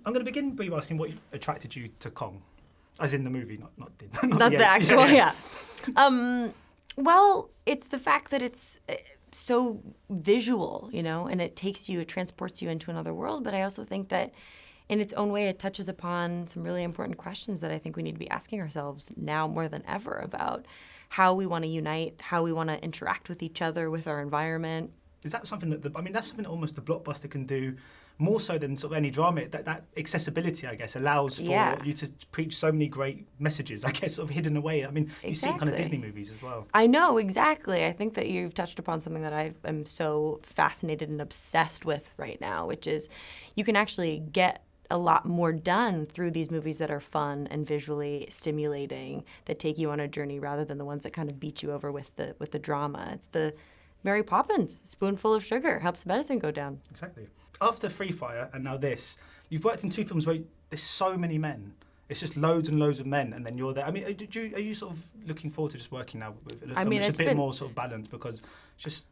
I'm going to begin by asking what attracted you to Kong, as in the movie, not the actual, yeah. Well, it's the fact that it's so visual, and it transports you into another world. But I also think that in its own way, it touches upon some really important questions that I think we need to be asking ourselves now more than ever about how we want to unite, how we want to interact with each other, with our environment. Is that something that's something that almost the blockbuster can do more so than sort of any drama? That accessibility, I guess, allows for you to preach so many great messages, I guess, sort of hidden away. I mean, you see it in kind of Disney movies as well. I know, exactly. I think that you've touched upon something that I am so fascinated and obsessed with right now, which is you can actually get a lot more done through these movies that are fun and visually stimulating, that take you on a journey rather than the ones that kind of beat you over with the drama. It's the Mary Poppins, spoonful of sugar, helps medicine go down. Exactly. After Free Fire and now this, you've worked in 2 films where there's so many men. It's just loads and loads of men, and then you're there. I mean, are you sort of looking forward to just working now with a film that's a bit more sort of balanced, because it's just...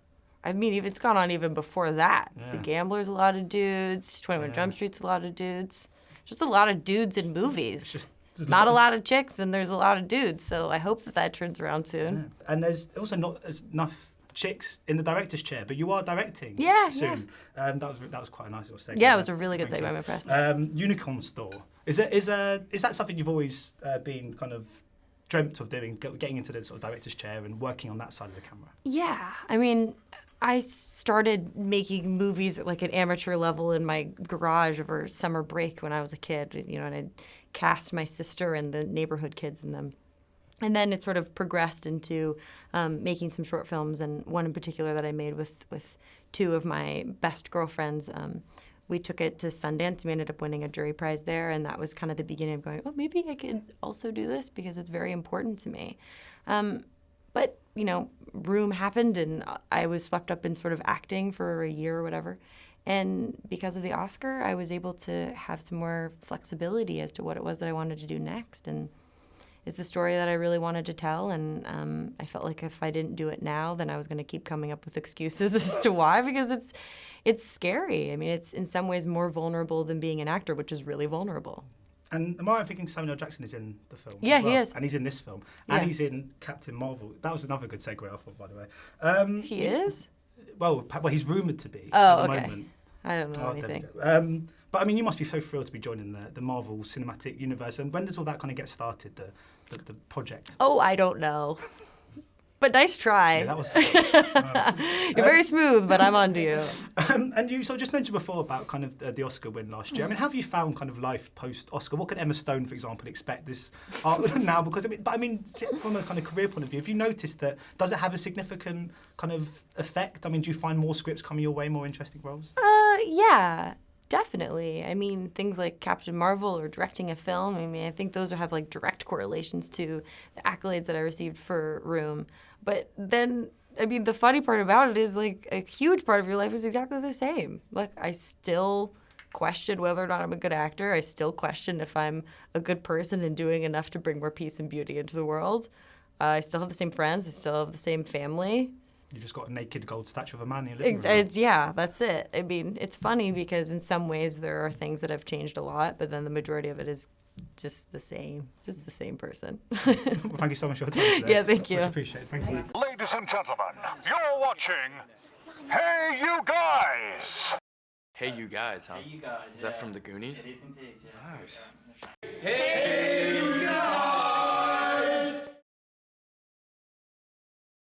I mean, it's gone on even before that. Yeah. The Gambler's a lot of dudes. 21 Jump Street's a lot of dudes. Just a lot of dudes in movies. It's just not a lot of chicks, and there's a lot of dudes. So I hope that turns around soon. Yeah. And there's also not enough chicks in the director's chair, but you are directing soon. Yeah. That was quite a nice little segment. Yeah, it was a really good segment. I'm impressed. Unicorn Store. Is that something you've always been kind of dreamt of doing, getting into the sort of director's chair and working on that side of the camera? Yeah, I mean, I started making movies at like an amateur level in my garage over summer break when I was a kid, and I'd cast my sister and the neighborhood kids in them. And then it sort of progressed into making some short films, and one in particular that I made with 2 of my best girlfriends. We took it to Sundance. We ended up winning a jury prize there, and that was kind of the beginning of going, oh, maybe I could also do this because it's very important to me. But, Room happened, and I was swept up in sort of acting for a year or whatever. And because of the Oscar, I was able to have some more flexibility as to what it was that I wanted to do next. And it's the story that I really wanted to tell. And I felt like if I didn't do it now, then I was going to keep coming up with excuses as to why, because it's scary. I mean, it's in some ways more vulnerable than being an actor, which is really vulnerable. And am I right thinking Samuel L. Jackson is in the film? Yeah, as well? He is. And he's in this film. And he's in Captain Marvel. That was another good segue, I thought, by the way. He is? Well, he's rumoured to be at the moment. I don't know anything. But, I mean, you must be so thrilled to be joining the Marvel Cinematic Universe. And when does all that kind of get started, the project? Oh, I don't know. But nice try. Yeah, that was... You're very smooth, but I'm onto you. And you sort of just mentioned before about kind of the Oscar win last year. I mean, how have you found kind of life post-Oscar? What could Emma Stone, for example, expect this now? Because, from a kind of career point of view, have you noticed that, does it have a significant kind of effect? I mean, do you find more scripts coming your way, more interesting roles? Yeah. Definitely. I mean, things like Captain Marvel or directing a film, I think those have like direct correlations to the accolades that I received for Room. But then, the funny part about it is like a huge part of your life is exactly the same. Like, I still question whether or not I'm a good actor. I still question if I'm a good person and doing enough to bring more peace and beauty into the world. I still have the same friends. I still have the same family. You just got a naked gold statue of a man in your living room. Yeah, that's it. It's funny because in some ways there are things that have changed a lot, but then the majority of it is just the same person. Well, thank you so much for your time today. Yeah, thank you. Much appreciated. Thank you. Ladies and gentlemen, you're watching Hey You Guys. Hey You Guys, huh? Hey You Guys. Is that from the Goonies? It is indeed, yes. Nice. Hey